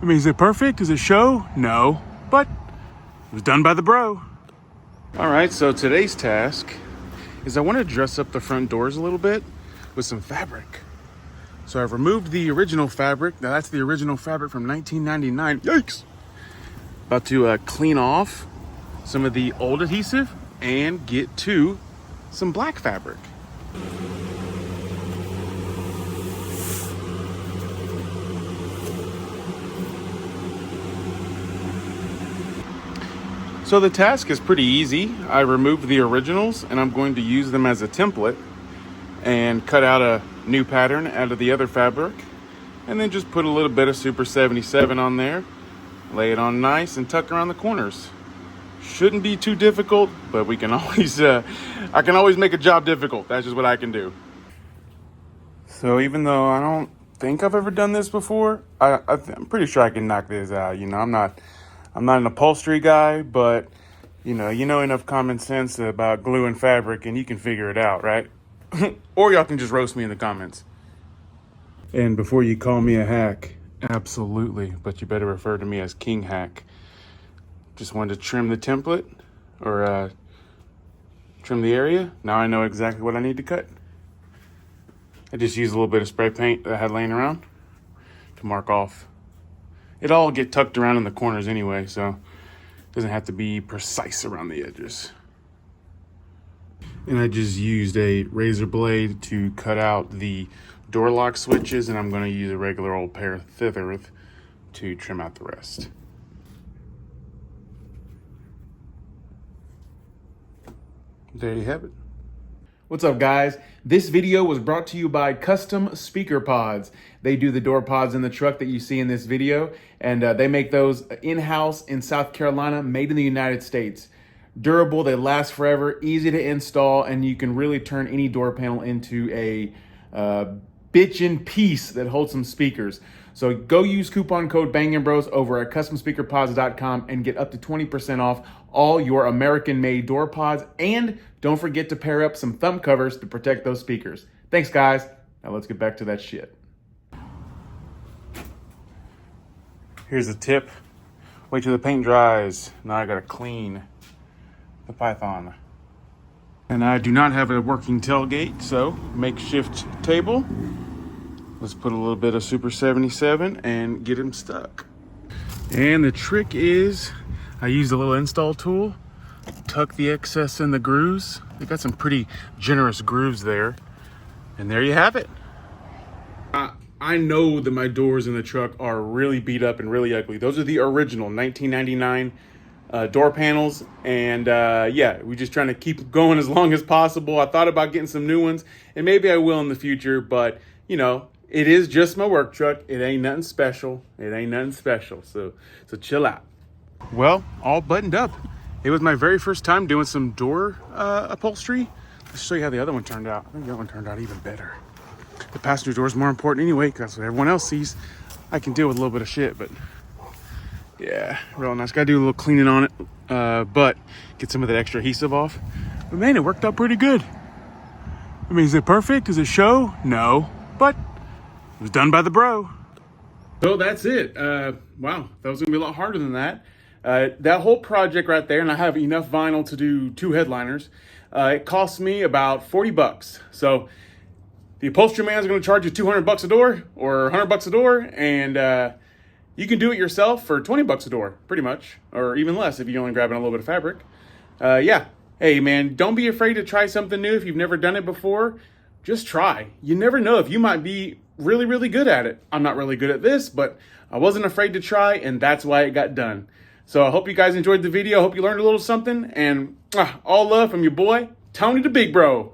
I mean, is it perfect? Is it show? No, but it was done by the bro. All right, so today's task is I want to dress up the front doors a little bit with some fabric. So I've removed the original fabric. Now that's the original fabric from 1999. Yikes! About to clean off some of the old adhesive and get to some black fabric. So the task is pretty easy. I removed the originals and I'm going to use them as a template and cut out a new pattern out of the other fabric and then just put a little bit of Super 77 on there, lay it on nice and tuck around the corners. Shouldn't be too difficult, but we can always, I can always make a job difficult. That's just what I can do. So even though I don't think I've ever done this before, I'm pretty sure I can knock this out. You know, I'm not an upholstery guy, but you know enough common sense about glue and fabric and you can figure it out, right? Or y'all can just roast me in the comments. And before you call me a hack, absolutely, but you better refer to me as King Hack. Just wanted to trim the template or trim the area. Now I know exactly what I need to cut. I just used a little bit of spray paint that I had laying around to mark off. It all get tucked around in the corners anyway, so it doesn't have to be precise around the edges. And I just used a razor blade to cut out the door lock switches, and I'm going to use a regular old pair of scissors to trim out the rest. There you have it. What's up, guys? This video was brought to you by Custom Speaker Pods. They do the door pods in the truck that you see in this video, and they make those in-house in South Carolina, made in the United States. Durable, they last forever, easy to install, and you can really turn any door panel into a bitchin' piece that holds some speakers. So go use coupon code Bangin' Bros over at customspeakerpods.com and get up to 20% off all your American-made door pods. And don't forget to pair up some thumb covers to protect those speakers. Thanks, guys. Now let's get back to that shit. Here's a tip. Wait till the paint dries. Now I gotta clean the Python. And I do not have a working tailgate, so makeshift table. Let's put a little bit of Super 77 and get him stuck. And the trick is, I used a little install tool, tuck the excess in the grooves. They got some pretty generous grooves there. And there you have it. I know that my doors in the truck are really beat up and really ugly. Those are the original 1999 door panels. And yeah, we're just trying to keep going as long as possible. I thought about getting some new ones, and maybe I will in the future, but you know, it is just my work truck. It ain't nothing special. It ain't nothing special. So chill out. Well, all buttoned up. It was my very first time doing some door upholstery. Let's show you how the other one turned out. I think that one turned out even better. The passenger door is more important anyway, because that's what everyone else sees. I can deal with a little bit of shit, but yeah, real nice. Gotta do a little cleaning on it, but get some of that extra adhesive off. But man, it worked out pretty good. I mean, is it perfect? Is it show? No, but it was done by the bro. So that's it. Wow, that was gonna be a lot harder than that. That whole project right there, and I have enough vinyl to do 2 headliners. It cost me about $40. So the upholstery man is going to charge you $200 a door or $100 a door, and you can do it yourself for $20 a door, pretty much, or even less if you're only grabbing a little bit of fabric. Yeah. Hey, man, don't be afraid to try something new if you've never done it before. Just try. You never know if you might be really, really good at it. I'm not really good at this, but I wasn't afraid to try, and that's why it got done. So I hope you guys enjoyed the video. I hope you learned a little something, and all love from your boy, Tony the Big Bro.